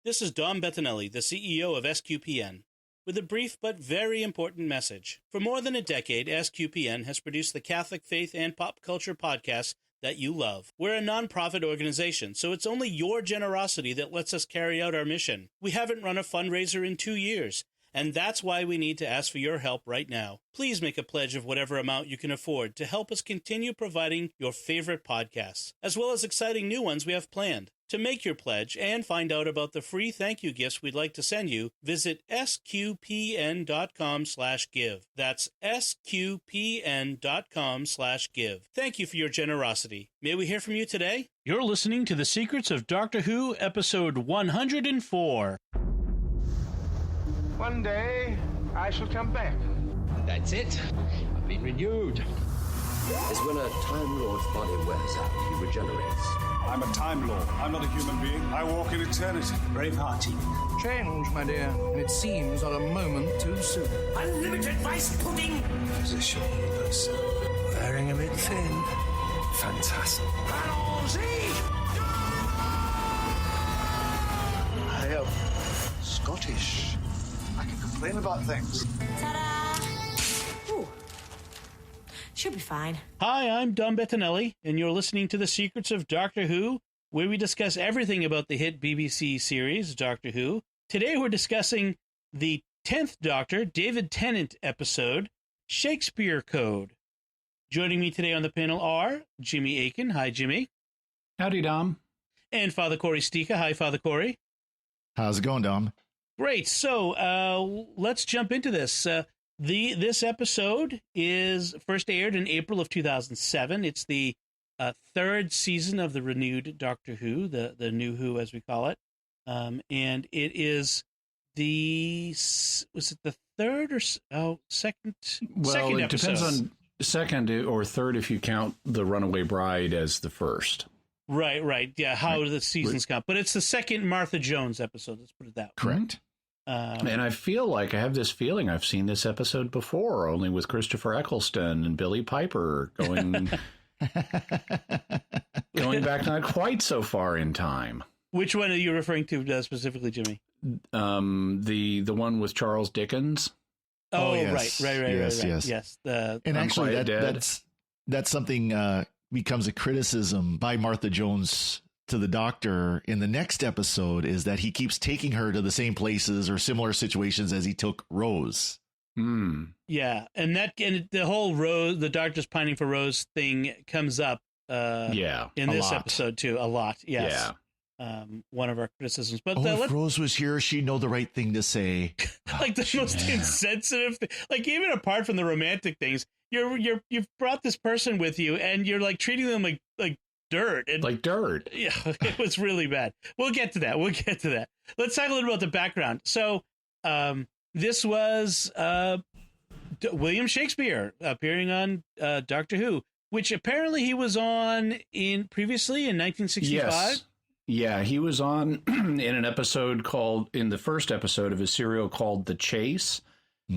This is Dom Bettinelli, the CEO of SQPN, with a brief but very important message. For more than a decade, SQPN has produced the Catholic faith and pop culture podcasts that you love. We're a nonprofit organization, so it's only your generosity that lets us carry out our mission. We haven't run a fundraiser in 2 years, and that's why we need to ask for your help right now. Please make a pledge of whatever amount you can afford to help us continue providing your favorite podcasts, as well as exciting new ones we have planned. To make your pledge and find out about the free thank you gifts we'd like to send you, visit sqpn.com/give. That's sqpn.com/give. Thank you for your generosity. May we hear from you today? You're listening to The Secrets of Doctor Who, episode 104. One day, I shall come back. That's it. I've been renewed. Is when a Time Lord's body wears out, he regenerates. I'm a Time Lord. I'm not a human being. I walk in eternity. Bravehearty. Change, my dear, and it seems not a moment too soon. Unlimited rice pudding. Physician, that's wearing a bit thin. Fantastic. I am Scottish. I can complain about things. Ta-da! Ooh. Should be fine. Hi, I'm Dom Bettinelli, and you're listening to The Secrets of Doctor Who, where we discuss everything about the hit BBC series, Doctor Who. Today we're discussing the 10th Doctor, David Tennant episode, Shakespeare Code. Joining me today on the panel are Jimmy Aiken. Hi, Jimmy. Howdy, Dom. And Father Corey Stika. Hi, Father Corey. How's it going, Dom? Great. So let's jump into this. This episode is first aired in April of 2007. It's the third season of the renewed Doctor Who, the new Who as we call it, and it is was it the third or second? Well, second it episode. depends on second or third if you count the Runaway Bride as the first. Right. Yeah, how the seasons count, but it's the second Martha Jones episode. Let's put it that way. Correct. And I feel like I have this feeling I've seen this episode before, only with Christopher Eccleston and Billy Piper going back not quite so far in time. Which one are you referring to specifically, Jimmy? The one with Charles Dickens. Oh, yes. Right. Yes. And actually, that's something becomes a criticism by Martha Jones to the Doctor in the next episode, is that he keeps taking her to the same places or similar situations as he took Rose. Yeah, and the whole Rose, the Doctor's pining for Rose thing comes up. In this episode too, a lot. Yes. Yeah. One of our criticisms, but if Rose was here, she'd know the right thing to say. Like the most insensitive thing. Like, even apart from the romantic things, you've brought this person with you, and you're like treating them like dirt. Like dirt. Yeah, it was really bad. We'll get to that. Let's talk a little about the background. So, this was William Shakespeare appearing on Doctor Who, which apparently he was on previously in 1965. Yes. Yeah, he was on in the first episode of a serial called The Chase.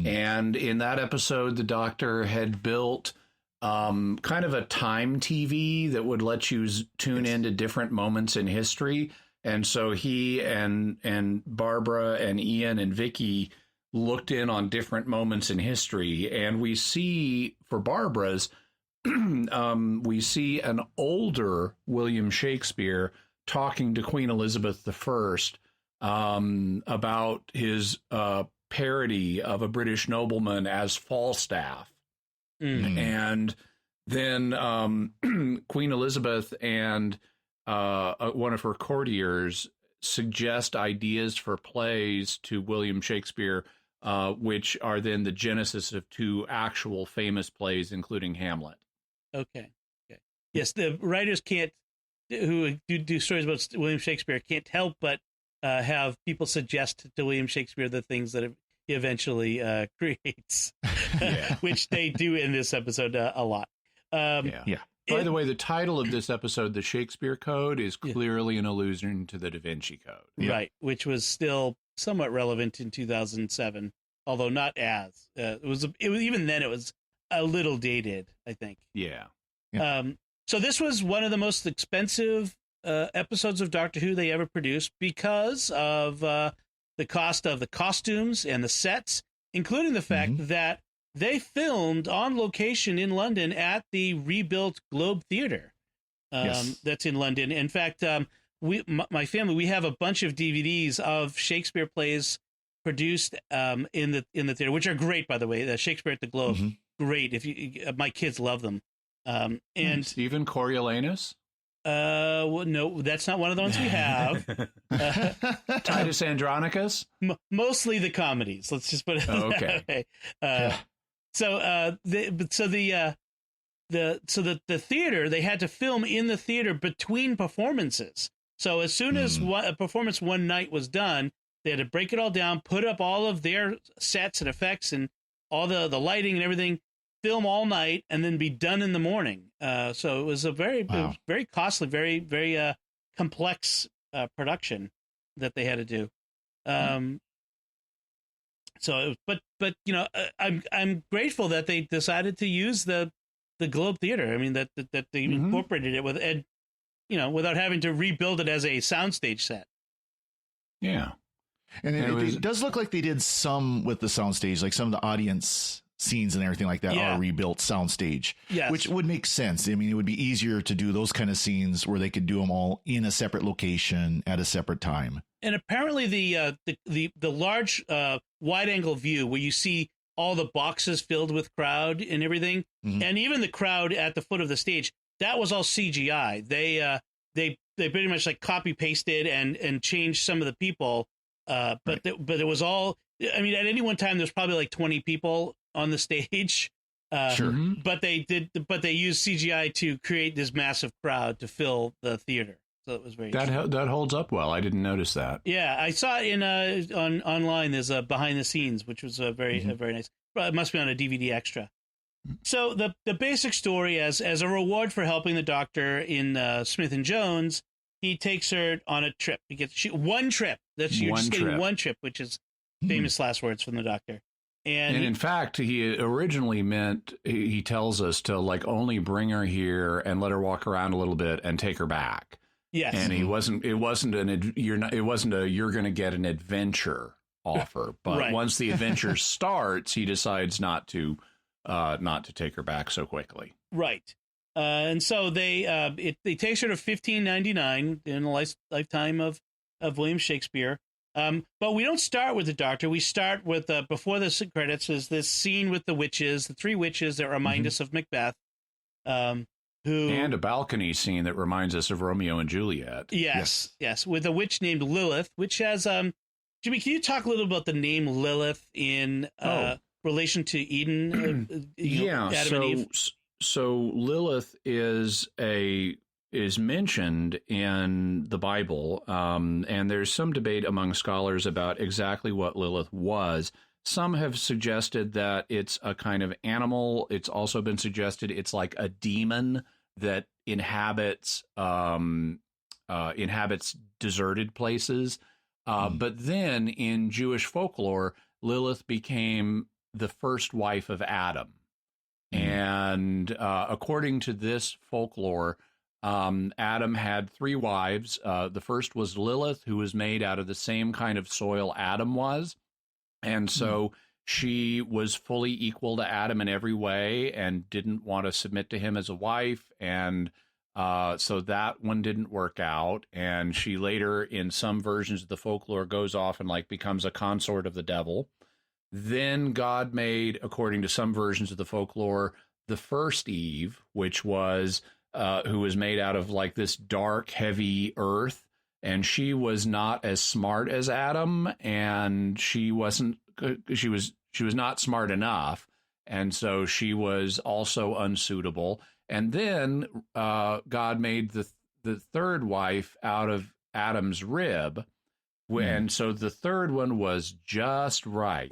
And in that episode, the Doctor had built kind of a time TV that would let you tune into different moments in history. And so he and Barbara and Ian and Vicky looked in on different moments in history. And we see, for Barbara's, we see an older William Shakespeare talking to Queen Elizabeth I about his parody of a British nobleman as Falstaff. And then Queen Elizabeth and one of her courtiers suggest ideas for plays to William Shakespeare, which are then the genesis of two actual famous plays, including Hamlet. Okay. Yes, the writers who do stories about William Shakespeare can't help but have people suggest to William Shakespeare the things that he eventually creates, which they do in this episode a lot. By the way, the title of this episode, The Shakespeare Code, is clearly an allusion to the Da Vinci Code. Right, which was still somewhat relevant in 2007, although not as. It was even then it was a little dated, I think. Yeah. So this was one of the most expensive episodes of Doctor Who they ever produced because of the cost of the costumes and the sets, including the fact that they filmed on location in London at the rebuilt Globe Theatre. That's in London. In fact, my family, we have a bunch of DVDs of Shakespeare plays produced in the theater, which are great, by the way. Shakespeare at the Globe, great. My kids love them. And Stephen Coriolanus. Well, no, that's not one of the ones we have. Titus Andronicus. Mostly the comedies. Let's just put it. Okay. So the theater, they had to film in the theater between performances. So as soon as a performance one night was done, they had to break it all down, put up all of their sets and effects and all the lighting and everything, film all night, and then be done in the morning. So it was a very costly, very, very complex production that they had to do. But you know, I'm grateful that they decided to use the Globe Theater. I mean, that they incorporated it with Ed, you know, without having to rebuild it as a soundstage set. Yeah. And it does look like they did some with the soundstage, like some of the audience scenes and everything like that are rebuilt soundstage, which would make sense. I mean, it would be easier to do those kind of scenes where they could do them all in a separate location at a separate time. And apparently the large wide angle view where you see all the boxes filled with crowd and everything, and even the crowd at the foot of the stage, that was all CGI. They pretty much like copy pasted and changed some of the people. But it was all, I mean, at any one time, there's probably like 20 people on the stage. But they used CGI to create this massive crowd to fill the theater. So it was very that holds up well. I didn't notice that. Yeah, I saw it in online. There's a behind the scenes, which was very nice. It must be on a DVD extra. So the basic story, as a reward for helping the Doctor in Smith and Jones, he takes her on a trip. He gets one trip. You're just getting one trip, which is famous last words from the Doctor. And in fact, he originally meant, he tells us to like only bring her here and let her walk around a little bit and take her back. Yes. And you're going to get an adventure offer. But once the adventure starts, he decides not to take her back so quickly. Right. And so they takes her to 1599 in the lifetime of William Shakespeare. But we don't start with the Doctor. We start with before the credits is this scene with the witches, the three witches that remind us of Macbeth. And a balcony scene that reminds us of Romeo and Juliet. Yes, with a witch named Lilith, which has Jimmy, can you talk a little about the name Lilith in relation to Eden? Adam and Eve? So Lilith is mentioned in the Bible, and there's some debate among scholars about exactly what Lilith was. Some have suggested that it's a kind of animal. It's also been suggested it's like a demon that inhabits deserted places. But then in Jewish folklore, Lilith became the first wife of Adam. And according to this folklore, Adam had three wives. The first was Lilith, who was made out of the same kind of soil Adam was. And so she was fully equal to Adam in every way and didn't want to submit to him as a wife. And so that one didn't work out. And she later, in some versions of the folklore, goes off and like becomes a consort of the devil. Then God made, according to some versions of the folklore, the first Eve, which was who was made out of like this dark, heavy earth. And she was not as smart as Adam, and she was not smart enough. And so she was also unsuitable. And then God made the third wife out of Adam's rib. And so the third one was just right.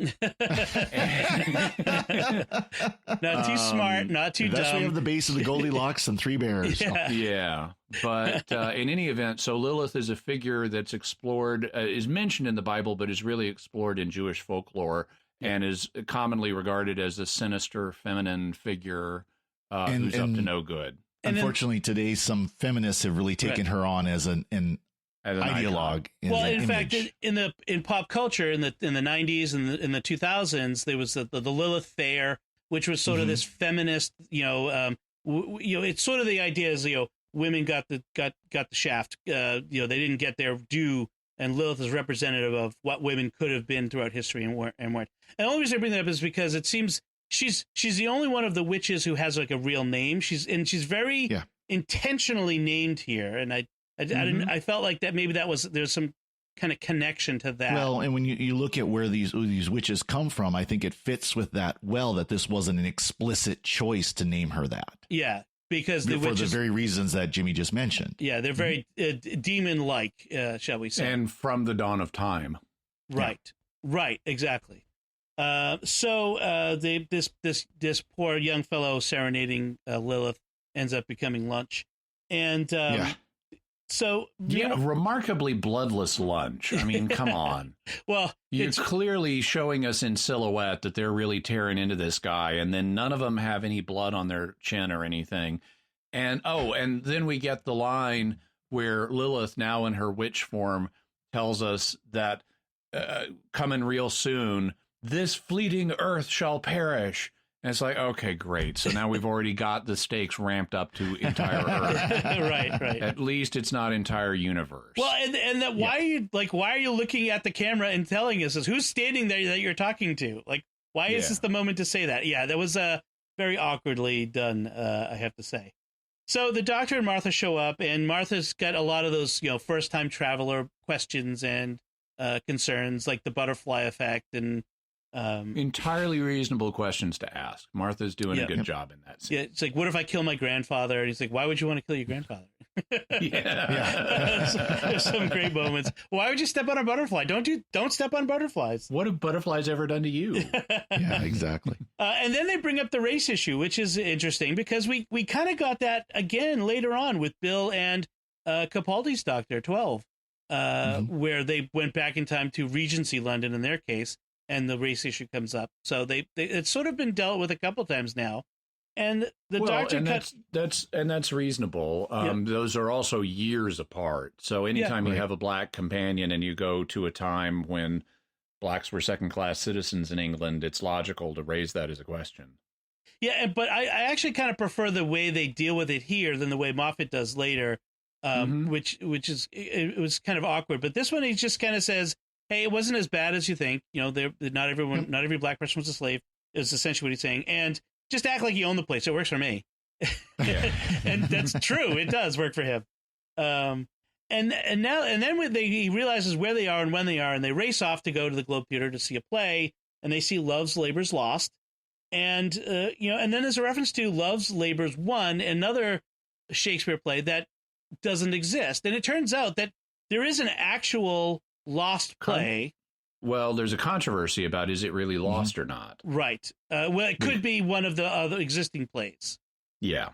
Not too smart, not too dumb. That's why we have the base of the Goldilocks and Three Bears. Yeah. But in any event, so Lilith is a figure that's explored, is mentioned in the Bible, but is really explored in Jewish folklore and is commonly regarded as a sinister feminine figure who's up to no good. unfortunately, today some feminists have really taken her on as an ideologue. Well, in fact, in pop culture in the 90s and in the 2000s, there was the Lilith Fair, which was sort of this feminist, it's sort of the idea is, women got the shaft, they didn't get their due, and Lilith is representative of what women could have been throughout history and weren't. And the only reason I bring that up is because it seems she's the only one of the witches who has like a real name. She's very intentionally named here, and I felt like that maybe there's some kind of connection to that. Well, and when you look at where these witches come from, I think it fits with that that this wasn't an explicit choice to name her that. Yeah, because for the very reasons that Jimmy just mentioned. Yeah, they're very demon-like, shall we say? And from the dawn of time. Right. Yeah. Right. Exactly. So this poor young fellow serenading Lilith ends up becoming lunch, and so remarkably bloodless lunch. I mean, come on. Well, it's clearly showing us in silhouette that they're really tearing into this guy, and then none of them have any blood on their chin or anything. And then we get the line where Lilith, now in her witch form, tells us that coming real soon, this fleeting earth shall perish. And it's like, okay, great. So now we've already got the stakes ramped up to entire Earth. Right. At least it's not entire universe. Well, and that why are you looking at the camera and telling us this? Who's standing there that you're talking to? Like, why is this the moment to say that? Yeah, that was very awkwardly done, I have to say. So the Doctor and Martha show up, and Martha's got a lot of those, first time traveler questions and concerns, like the butterfly effect and. Entirely reasonable questions to ask. Martha's doing a good job in that scene. Yeah, it's like, what if I kill my grandfather? And he's like, why would you want to kill your grandfather? There's some great moments. Why would you step on a butterfly? Don't step on butterflies. What have butterflies ever done to you? Yeah, exactly. And then they bring up the race issue, which is interesting because we kind of got that again later on with Bill and Capaldi's Doctor 12, where they went back in time to Regency London in their case. And the race issue comes up, so it's sort of been dealt with a couple times now, and Doctor that's reasonable. Those are also years apart. So anytime you have a black companion and you go to a time when blacks were second-class citizens in England, it's logical to raise that as a question. Yeah, but I actually kind of prefer the way they deal with it here than the way Moffat does later, which is it was kind of awkward. But this one, he just kind of says, hey, it wasn't as bad as you think. Not every black person was a slave, is essentially what he's saying. And just act like you own the place. It works for me. And that's true. It does work for him. And then he realizes where they are and when they are, and they race off to go to the Globe Theater to see a play, and they see Love's Labor's Lost. And, and then there's a reference to Love's Labor's Won, another Shakespeare play that doesn't exist. And it turns out that there is an actual lost play. Well, there's a controversy about is it really lost or not. Right. Well, it could be one of the other existing plays. Yeah.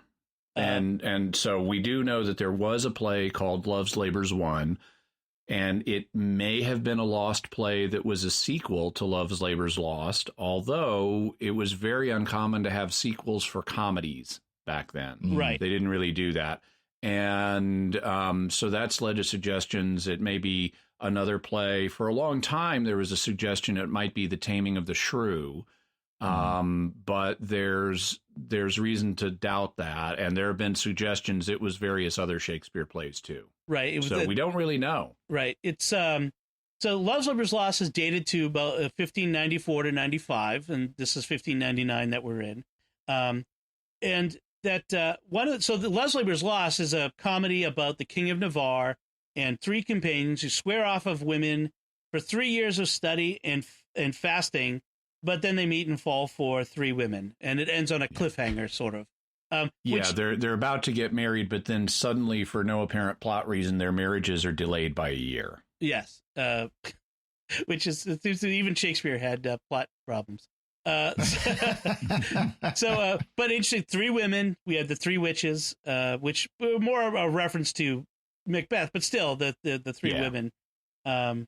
And so we do know that there was a play called Love's Labor's Won, and it may have been a lost play that was a sequel to Love's Labor's Lost, although it was very uncommon to have sequels for comedies back then. Right. They didn't really do that. And so that's led to suggestions it may be another play. For a long time, there was a suggestion it might be The Taming of the Shrew. But there's reason to doubt that. And there have been suggestions it was various other Shakespeare plays, too. Right. We don't really know. Right. It's so Love's Labor's Lost is dated to about 1594 to 95. And this is 1599 that we're in. And that the Love's Labor's Lost is a comedy about the King of Navarre and three companions who swear off of women for 3 years of study and fasting, but then they meet and fall for three women, and it ends on a cliffhanger, sort of. They're about to get married, but then suddenly, for no apparent plot reason, their marriages are delayed by a year. Yes, which is even Shakespeare had plot problems. But interesting, three women. We had the three witches, which were more a reference to Macbeth, but still the three women. In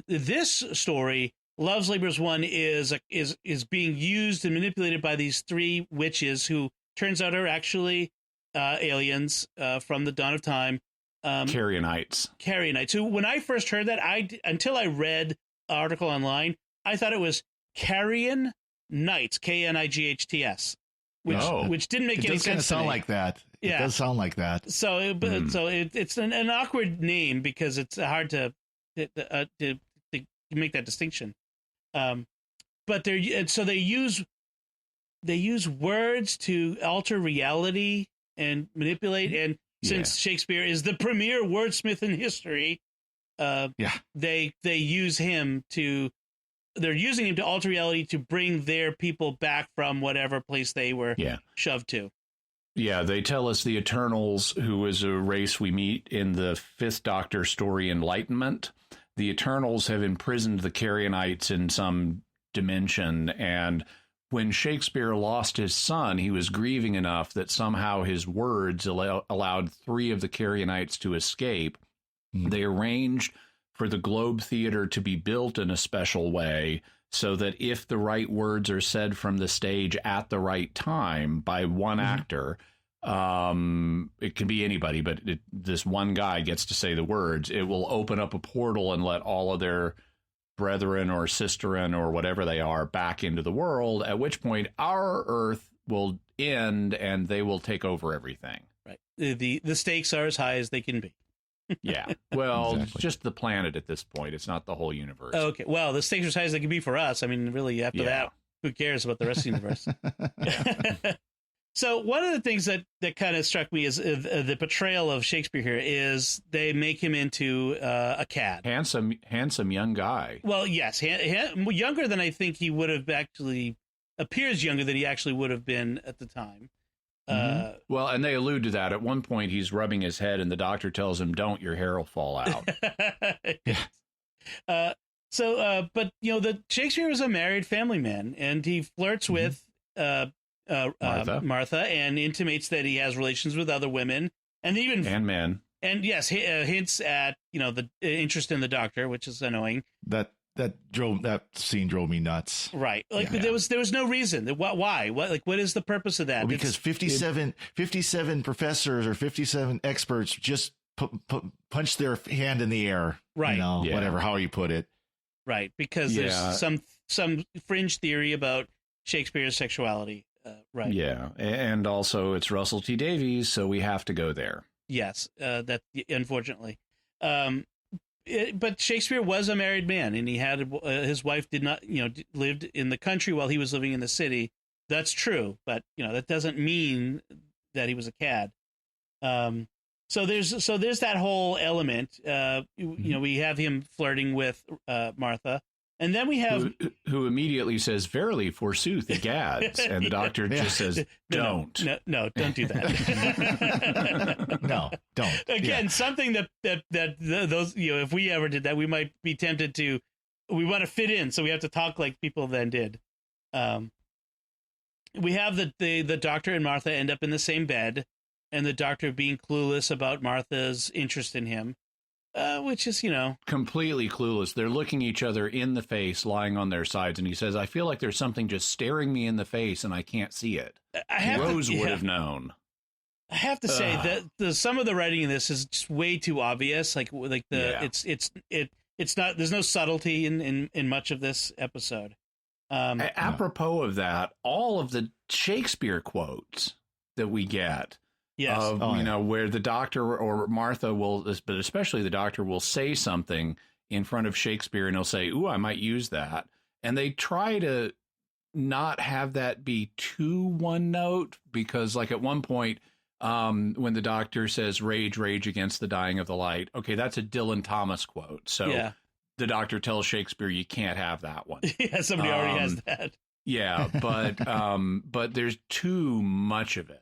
this story, Love's Labor's one is being used and manipulated by these three witches who turns out are actually aliens from the dawn of time. Carrionites. Who, when I first heard that, until I read an article online, I thought it was Carrion Knights, Knights, which didn't make any sense. It does kind of sound like that. Yeah. It does sound like that. So, it's an awkward name because it's hard to make that distinction. But they use words to alter reality and manipulate. And since Shakespeare is the premier wordsmith in history, they use him to. They're using him to alter reality to bring their people back from whatever place they were shoved to. Yeah, they tell us the Eternals, who is a race we meet in the Fifth Doctor story Enlightenment. The Eternals have imprisoned the Carrionites in some dimension, and when Shakespeare lost his son, he was grieving enough that somehow his words allowed 3 of the Carrionites to escape. They arranged for the Globe Theater to be built in a special way so that if the right words are said from the stage at the right time by one actor, it can be anybody, but this one guy gets to say the words, it will open up a portal and let all of their brethren or sisterin or whatever they are back into the world, at which point our Earth will end and they will take over everything. Right. The stakes are as high as they can be. Yeah. Well, it's just the planet at this point. It's not the whole universe. Okay. Well, the stakes are as high as they can be for us. I mean, really, after that, who cares about the rest of the universe? So one of the things that kind of struck me is the portrayal of Shakespeare here is they make him into a cad. Handsome young guy. Well, yes. Younger than I think he would have actually, appears younger than he actually would have been at the time. Well, and they allude to that. At one point, he's rubbing his head, and the doctor tells him, "Don't, your hair will fall out." But the Shakespeare was a married family man, and he flirts with Martha, and intimates that he has relations with other women, and men. And yes, hints at the interest in the doctor, which is annoying. That scene drove me nuts. Right. But there was no reason. Why? What is the purpose of that? Well, because 57 professors or 57 experts just punch their hand in the air. Right. Whatever, how you put it. Right. Because there's some fringe theory about Shakespeare's sexuality. Right. Yeah. And also it's Russell T. Davies, so we have to go there. Yes. That unfortunately. But Shakespeare was a married man, and he had his wife did not, lived in the country while he was living in the city. That's true, but that doesn't mean that he was a cad. So there's that whole element. We have him flirting with Martha, and then we have who immediately says, "Verily, forsooth, egads," and the doctor just says, "Don't, no, don't do that." No, don't. Again, something that those if we ever did that, we might be tempted to. We want to fit in, so we have to talk like people then did. We have the doctor and Martha end up in the same bed, and the doctor being clueless about Martha's interest in him. Which is, completely clueless. They're looking each other in the face, lying on their sides, and he says, "I feel like there's something just staring me in the face, and I can't see it." Rose would have known. I have to say that some of the writing in this is just way too obvious. It's not. There's no subtlety in much of this episode. Apropos of that, all of the Shakespeare quotes that we get. Yes. Where the doctor or Martha will, but especially the doctor will say something in front of Shakespeare and he'll say, "Ooh, I might use that." And they try to not have that be too one note because at one point, when the doctor says, "Rage, rage against the dying of the light." Okay, that's a Dylan Thomas quote. So the doctor tells Shakespeare, you can't have that one. Yeah, somebody already has that. Yeah. But there's too much of it.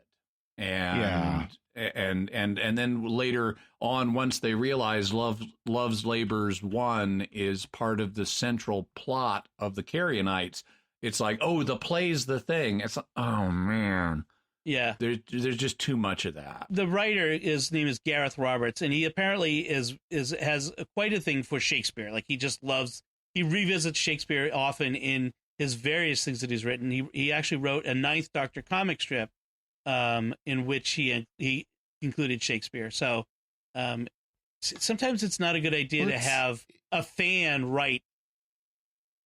And then later on, once they realize Love's Labor's 1 is part of the central plot of the Carrionites, it's like, oh, the play's the thing. It's like, oh man, yeah. There's just too much of that. The writer, his name is Gareth Roberts, and he apparently has quite a thing for Shakespeare. Like he just loves he revisits Shakespeare often in his various things that he's written. He actually wrote a Ninth Doctor comic strip in which he included Shakespeare. So sometimes it's not a good idea to have a fan write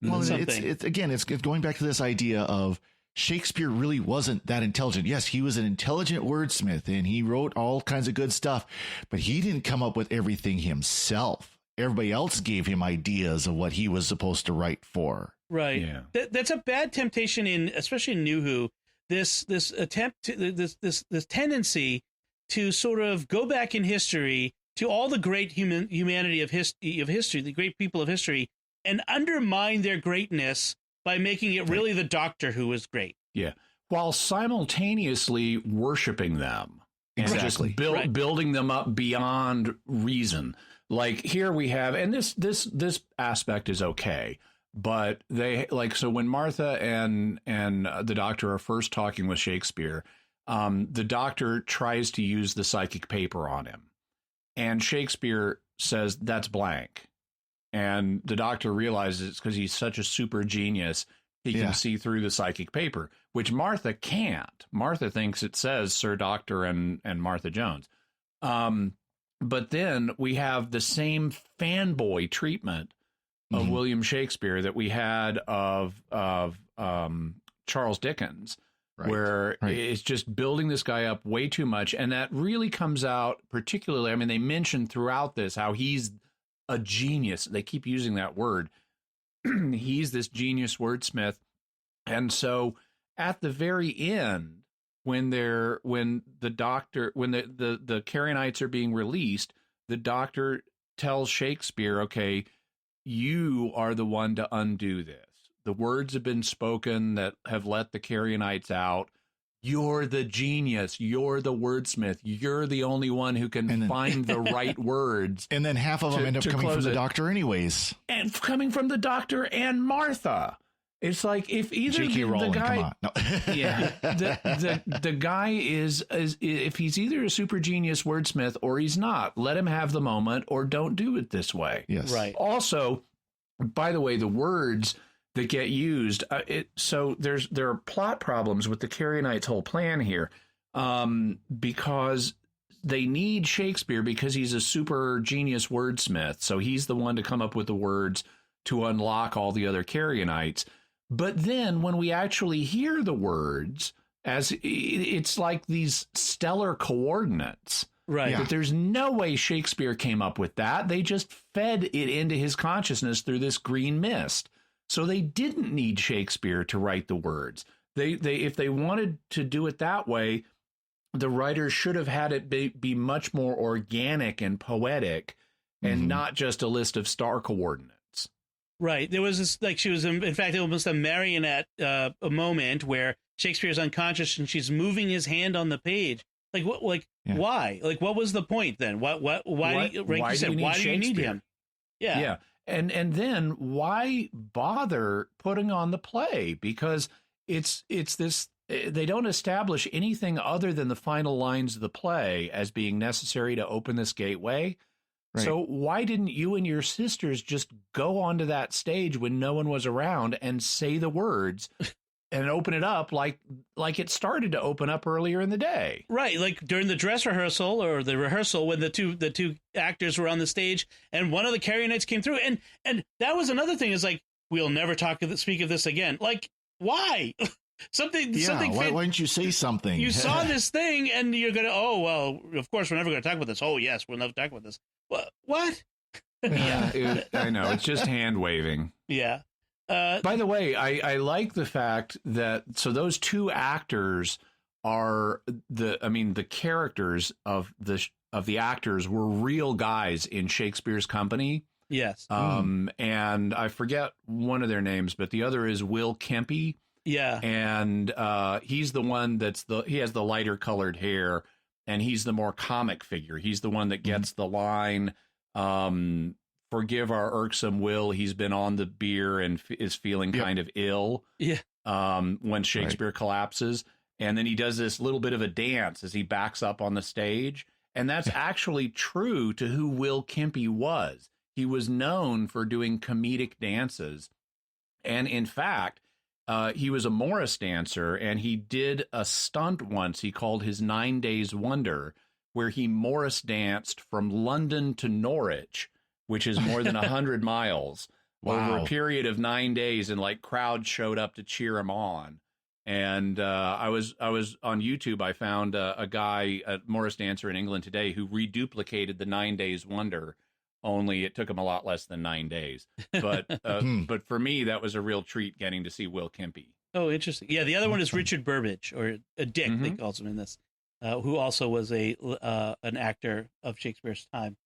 something. It's going back to this idea of Shakespeare really wasn't that intelligent. Yes, he was an intelligent wordsmith and he wrote all kinds of good stuff, but he didn't come up with everything himself. Everybody else gave him ideas of what he was supposed to write for. Right. Yeah. That's a bad temptation especially in New Who. This attempt to this tendency to sort of go back in history to all the great humanity of history, the great people of history, and undermine their greatness by making it really the Doctor who is great. Yeah. While simultaneously worshiping them. Exactly. And just building them up beyond reason. Like here we have, and this aspect is okay, but so when Martha and the Doctor are first talking with Shakespeare, the Doctor tries to use the psychic paper on him, and Shakespeare says that's blank. And the Doctor realizes it's because he's such a super genius, he can see through the psychic paper, which Martha can't. Martha thinks it says Sir Doctor and Martha Jones. But then we have the same fanboy treatment of William Shakespeare that we had of Charles Dickens, where it's just building this guy up way too much. And that really comes out particularly, I mean, they mention throughout this how he's a genius. They keep using that word. He's this genius wordsmith. And so at the very end, when the Carrionites are being released, the Doctor tells Shakespeare, okay, you are the one to undo this. The words have been spoken that have let the Carrionites out. You're the genius. You're the wordsmith. You're the only one who can find the right words. And then half of them end up coming from the Doctor anyways. And coming from the Doctor and Martha. It's like if either J.K. Rowling, the guy, come on. No. yeah, the guy is if he's either a super genius wordsmith or he's not, let him have the moment or don't do it this way. Yes. Right. Also, by the way, the words that get used, there are plot problems with the Carrionites' whole plan here, because they need Shakespeare because he's a super genius wordsmith, so he's the one to come up with the words to unlock all the other Carrionites. But then when we actually hear the words, as it's like these stellar coordinates. Right. Yeah. But there's no way Shakespeare came up with that. They just fed it into his consciousness through this green mist. So they didn't need Shakespeare to write the words. They if they wanted to do it that way, the writers should have had it be much more organic and poetic and not just a list of star coordinates. Right. There was this, like, she was, in fact, almost a marionette a moment where Shakespeare's unconscious and she's moving his hand on the page. Like, what? Like, why? Like, what was the point then? Why do you need him? Yeah. Yeah. And then why bother putting on the play? Because it's this, they don't establish anything other than the final lines of the play as being necessary to open this gateway. Right. So why didn't you and your sisters just go onto that stage when no one was around and say the words and open it up like it started to open up earlier in the day? Right, like during the dress rehearsal or the rehearsal when the two actors were on the stage and one of the Carrionites came through, and that was another thing. Is like, we'll never speak of this again. Like, why? Something. Why didn't you say something? You saw this thing, and you're gonna. Oh well, of course we're never gonna talk about this. Oh yes, we'll never talk about this. What? Yeah, I know. It's just hand waving. Yeah. By the way, I like the fact that those two actors are the characters of the actors were real guys in Shakespeare's company. Yes. And I forget one of their names, but the other is Will Kempe. Yeah. And he's the one he has the lighter colored hair, and he's the more comic figure. He's the one that gets the line, forgive our irksome Will. He's been on the beer and is feeling kind of ill. Yeah. When Shakespeare collapses. And then he does this little bit of a dance as he backs up on the stage. And that's actually true to who Will Kempe was. he was known for doing comedic dances. And in fact, he was a Morris dancer, and he did a stunt once he called his 9 Days Wonder, where he Morris danced from London to Norwich, which is more than 100 miles over a period of 9 days, and like crowds showed up to cheer him on. And I was on YouTube. I found a guy, a Morris dancer in England today, who reduplicated the 9 Days Wonder. Only it took him a lot less than 9 days. But but for me, that was a real treat getting to see Will Kempe. Oh, interesting. Yeah, the other one is Richard Burbage, or Dick, they calls him in this, who also was an actor of Shakespeare's time.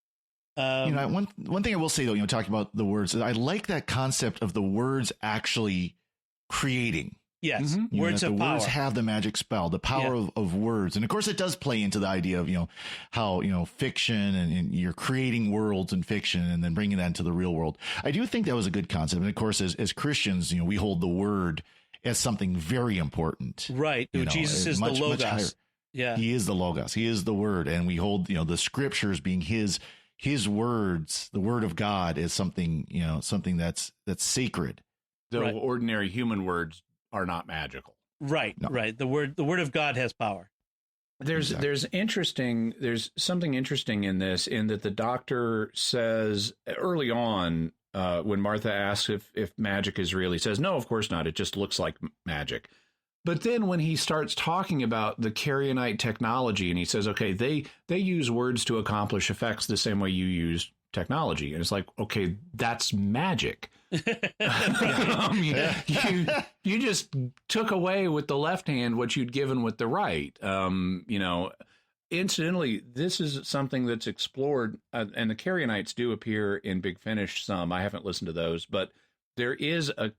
One thing I will say, though, talking about the words, is I like that concept of the words actually creating. Yes, words of power. Words have the magic spell, the power of words. And of course, it does play into the idea of, how, fiction and you're creating worlds in fiction and then bringing that into the real world. I do think that was a good concept. And of course, as Christians, we hold the word as something very important. Right. Jesus is the Logos. Yeah. He is the Logos. He is the word. And we hold, the scriptures being his words, the word of God, is something, something that's sacred. Though ordinary human words are not magical. Right, right. The word of God has power. There's something interesting in this, in that the doctor says early on, when Martha asks if magic is real, he says, no, of course not. It just looks like magic. But then when he starts talking about the Carionite technology, and he says, okay, they use words to accomplish effects the same way you use technology. And it's like, okay, that's magic. You just took away with the left hand what you'd given with the right. Incidentally, this is something that's explored, and the Carionites do appear in Big Finish some. I haven't listened to those, but there is a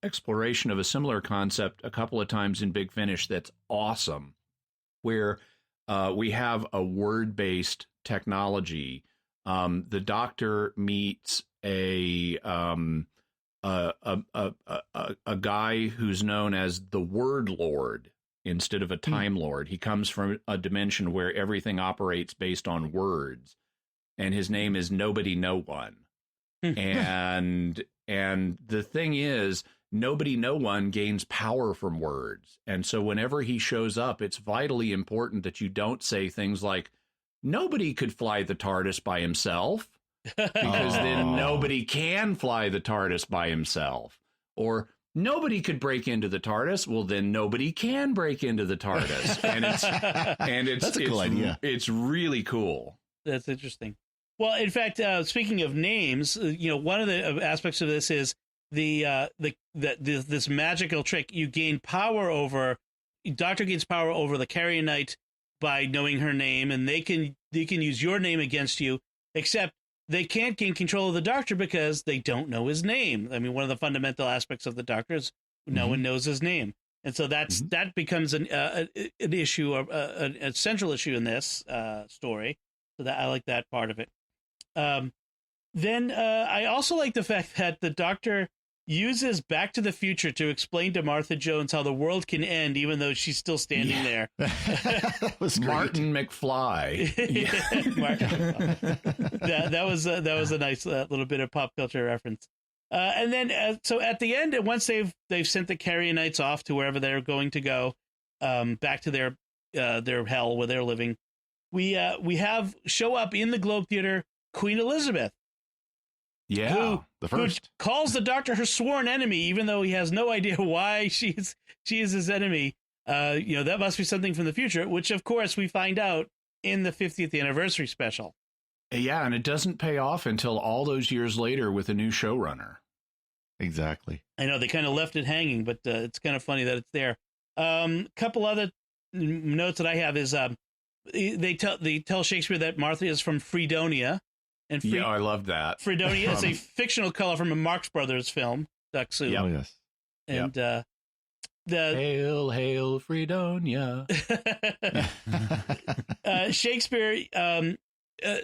exploration of a similar concept a couple of times in Big Finish that's awesome, where we have a word-based technology. The doctor meets a guy who's known as the Word Lord instead of a Time Lord. He comes from a dimension where everything operates based on words, and his name is Nobody No One. and the thing is, Nobody No One gains power from words. And so whenever he shows up, it's vitally important that you don't say things like, nobody could fly the TARDIS by himself, because then nobody can fly the TARDIS by himself. Or nobody could break into the TARDIS. Well, then nobody can break into the TARDIS. And it's that's a cool idea. It's really cool. That's interesting. Well, in fact, speaking of names, one of the aspects of this is this magical trick. You gain power over. Doctor gains power over the Carionite by knowing her name, and they can use your name against you, except they can't gain control of the doctor because they don't know his name. I mean, one of the fundamental aspects of the doctor is no one knows his name. And so that becomes an issue, a central issue in this story. So that I like that part of it. Then I also like the fact that the doctor uses Back to the Future to explain to Martha Jones how the world can end, even though she's still standing there. That was great. Martin McFly. Martin McFly. That was a nice little bit of pop culture reference. And then, so at the end, once they've sent the Carionites off to wherever they're going to go, back to their hell where they're living, we have show up in the Globe Theater Queen Elizabeth. Yeah, the first. Who calls the doctor her sworn enemy, even though he has no idea why she is his enemy. That must be something from the future, which of course we find out in the 50th anniversary special. Yeah, and it doesn't pay off until all those years later with a new showrunner. Exactly. I know they kind of left it hanging, but it's kind of funny that it's there. Couple other notes that I have is they tell Shakespeare that Martha is from Fredonia. And yeah, I love that. Fredonia is a fictional color from a Marx Brothers film, Duck Soup. Oh, yes. And the Hail Fredonia. Shakespeare.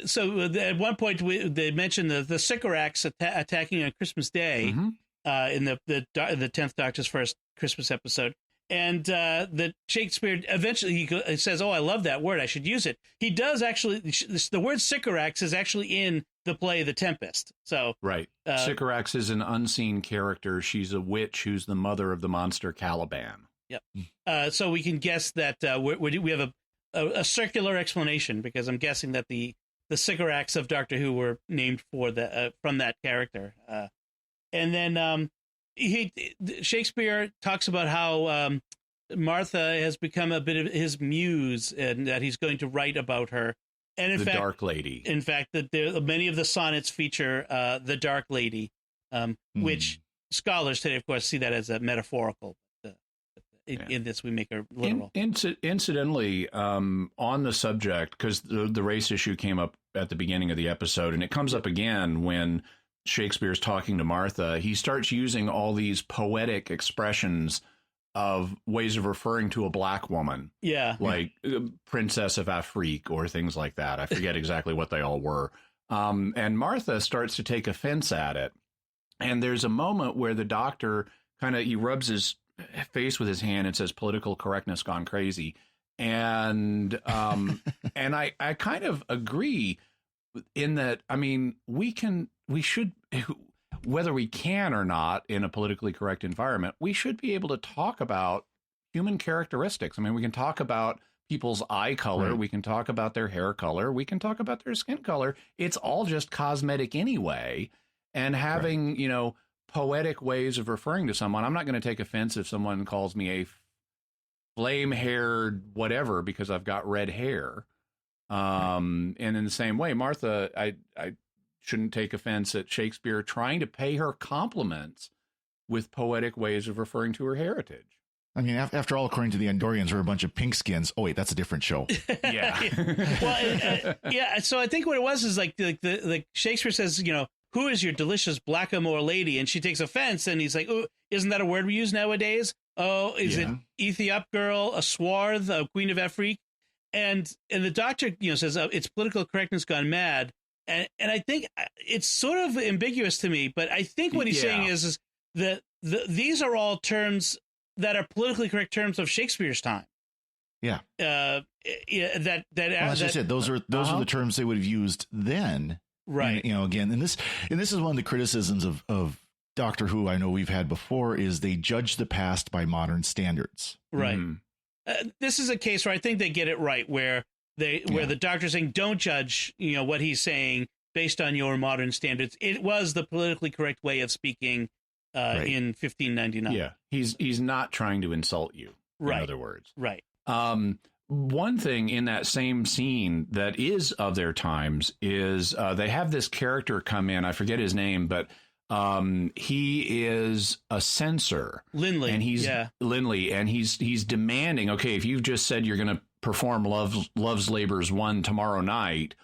So at one point they mentioned the Sycorax attacking on Christmas Day in the 10th Doctor's first Christmas episode. And that Shakespeare eventually he says, "Oh, I love that word. I should use it." He does actually. The word Sycorax is actually in the play The Tempest. So right, Sycorax is an unseen character. She's a witch who's the mother of the monster Caliban. Yep. So we can guess that we have a circular explanation, because I'm guessing that the Sycorax of Doctor Who were named for from that character. And then Shakespeare talks about how Martha has become a bit of his muse, and that he's going to write about her. And in the fact, Dark Lady. In fact, that many of the sonnets feature the Dark Lady, which scholars today, of course, see that as a metaphorical. In this, we make her literal. Incidentally, on the subject, because the race issue came up at the beginning of the episode, and it comes up again when Shakespeare's talking to Martha. He starts using all these poetic expressions of ways of referring to a black woman. Yeah. Like Princess of Afrique or things like that. I forget exactly what they all were. And Martha starts to take offense at it. And there's a moment where the Doctor he rubs his face with his hand and says, "Political correctness gone crazy." And and I kind of agree in that. I mean, we should, whether we can or not in a politically correct environment, we should be able to talk about human characteristics. I mean, we can talk about people's eye color. Right. We can talk about their hair color. We can talk about their skin color. It's all just cosmetic anyway. And having, poetic ways of referring to someone. I'm not going to take offense if someone calls me a flame-haired whatever because I've got red hair. And in the same way, Martha, I shouldn't take offense at Shakespeare trying to pay her compliments with poetic ways of referring to her heritage. I mean, after all, according to the Andorians, we're a bunch of pink skins. Oh, wait, that's a different show. Yeah. Well, yeah. So I think what it was is like Shakespeare says, "Who is your delicious blackamoor lady?" And she takes offense, and he's like, "Oh, isn't that a word we use nowadays? Oh, is it Ethiop girl, a swarth, a queen of Afrique?" And the Doctor, says, "It's political correctness gone mad." And I think it's sort of ambiguous to me, but I think what he's saying is that these are all terms that are politically correct terms of Shakespeare's time. Yeah. Uh, as I said, those are the terms they would have used then. Right. And, again, and this is one of the criticisms of Doctor Who I know we've had before is they judge the past by modern standards. Right. This is a case where I think they get it right, where the Doctor's saying, don't judge, what he's saying based on your modern standards. It was the politically correct way of speaking in 1599. Yeah. He's not trying to insult you, in other words. Right. One thing in that same scene that is of their times is they have this character come in. I forget his name, but he is a censor. Linley. And he's demanding, okay, if you've just said you're going to perform Love's Labours 1 tomorrow night,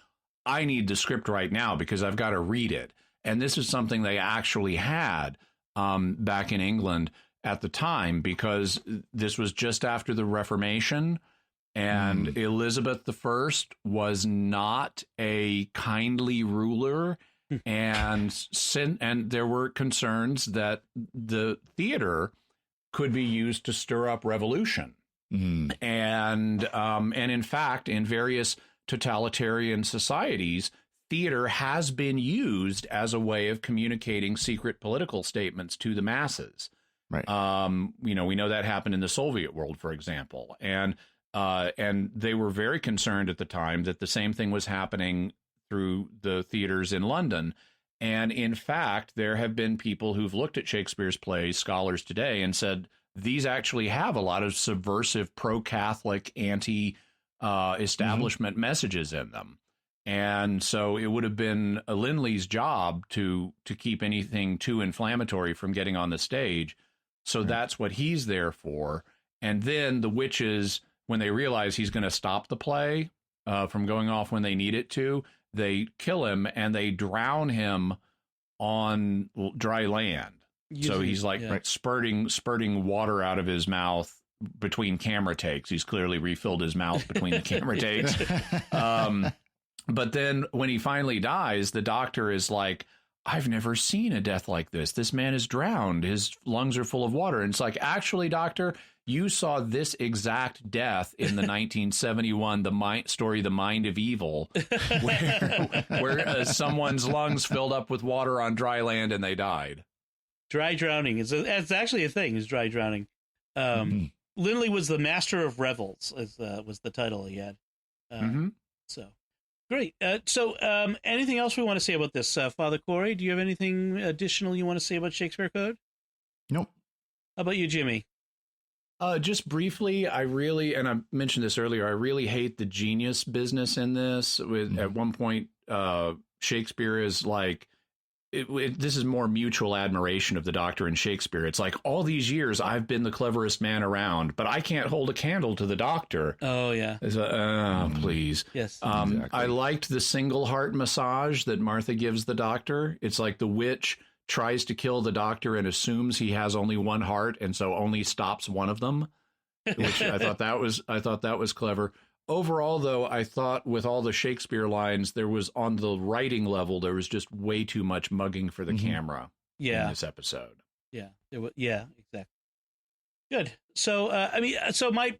I need the script right now because I've got to read it. And this is something they actually had back in England at the time, because this was just after the Reformation. And Elizabeth I was not a kindly ruler, and there were concerns that the theater could be used to stir up revolution. And in fact, in various totalitarian societies, theater has been used as a way of communicating secret political statements to the masses. Right. We know that happened in the Soviet world, for example, and they were very concerned at the time that the same thing was happening through the theaters in London. And in fact, there have been people who've looked at Shakespeare's plays, scholars today, and said these actually have a lot of subversive, pro-Catholic, anti-establishment messages in them. And so it would have been Linley's job to keep anything too inflammatory from getting on the stage. So that's what he's there for. And then the witches, when they realize he's going to stop the play from going off when they need it to, they kill him and they drown him on dry land. So he's like spurting water out of his mouth between camera takes. He's clearly refilled his mouth between the camera takes. But then when he finally dies, the Doctor is like, I've never seen a death like this. This man is drowned. His lungs are full of water. And it's like, actually, doctor, you saw this exact death in the 1971 The Mind of Evil, where someone's lungs filled up with water on dry land and they died. Dry drowning. It's actually a thing, is dry drowning. Lindley was the master of revels, was the title he had. So, great. So anything else we want to say about this? Father Corey, do you have anything additional you want to say about Shakespeare Code? Nope. How about you, Jimmy? Just briefly, I mentioned this earlier, I really hate the genius business in this. At one point, Shakespeare is like, this is more mutual admiration of the Doctor and Shakespeare. It's like, all these years I've been the cleverest man around, but I can't hold a candle to the Doctor. Oh, yeah. Please. Yes. Exactly. I liked the single heart massage that Martha gives the Doctor. It's like the witch tries to kill the Doctor and assumes he has only one heart, and so only stops one of them, which I thought that was clever. Overall, though, I thought with all the Shakespeare lines, there was, on the writing level, there was just way too much mugging for the camera in this episode. Yeah. Exactly. Good. So,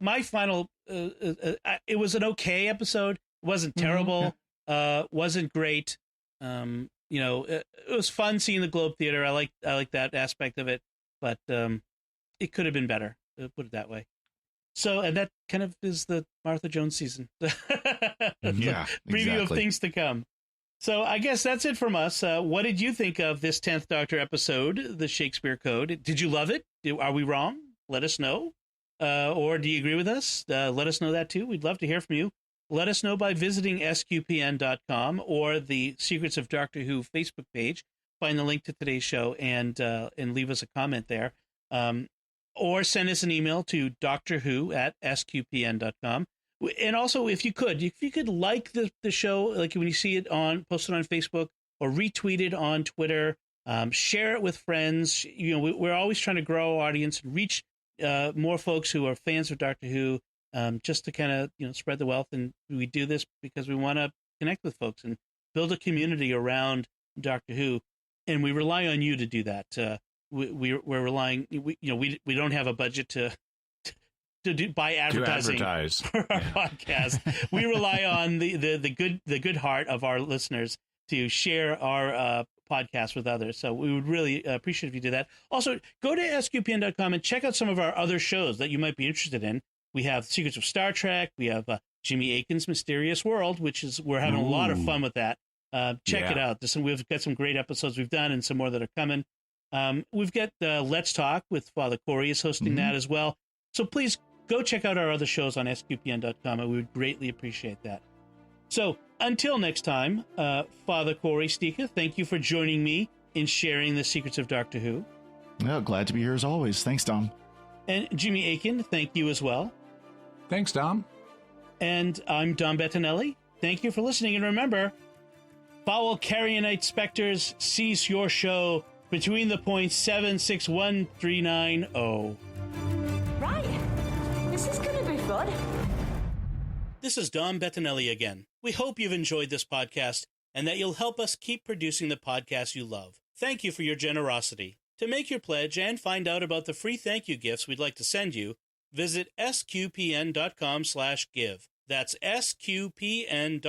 my final, it was an okay episode. It wasn't terrible. Wasn't great. It was fun seeing the Globe Theater. I like that aspect of it, but it could have been better. Put it that way. So, and that kind of is the Martha Jones season. Preview of things to come. So I guess that's it from us. What did you think of this 10th Doctor episode, the Shakespeare Code? Did you love it? Are we wrong? Let us know. Or do you agree with us? Let us know that too. We'd love to hear from you. Let us know by visiting sqpn.com or the Secrets of Doctor Who Facebook page. Find the link to today's show and leave us a comment there. Or send us an email to doctorwho@sqpn.com. And also, if you could like the show, like when you see it posted on Facebook, or retweet it on Twitter, share it with friends. We're always trying to grow our audience and reach more folks who are fans of Doctor Who, just to kind of spread the wealth. And we do this because we want to connect with folks and build a community around Doctor Who, and we rely on you to do that. We're relying. We don't have a budget to buy advertising for our podcast. We rely on the good heart of our listeners to share our podcast with others. So we would really appreciate if you do that. Also, go to sqpn.com and check out some of our other shows that you might be interested in. We have Secrets of Star Trek. We have Jimmy Akin's Mysterious World, we're having a lot of fun with that. Check it out. We've got some great episodes we've done and some more that are coming. We've got Let's Talk with Father Corey is hosting that as well. So please go check out our other shows on sqpn.com, and we would greatly appreciate that. So until next time, Father Corey Stika, thank you for joining me in sharing the secrets of Doctor Who. Yeah, glad to be here as always. Thanks, Dom. And Jimmy Akin, thank you as well. Thanks, Dom. And I'm Dom Bettinelli. Thank you for listening, and remember, foul carrionite specters, cease your show between the points 761390. Right. This is going to be fun. This is Dom Bettinelli again. We hope you've enjoyed this podcast and that you'll help us keep producing the podcast you love. Thank you for your generosity. To make your pledge and find out about the free thank you gifts we'd like to send you, visit sqpn.com/give. That's sqpn.com/give.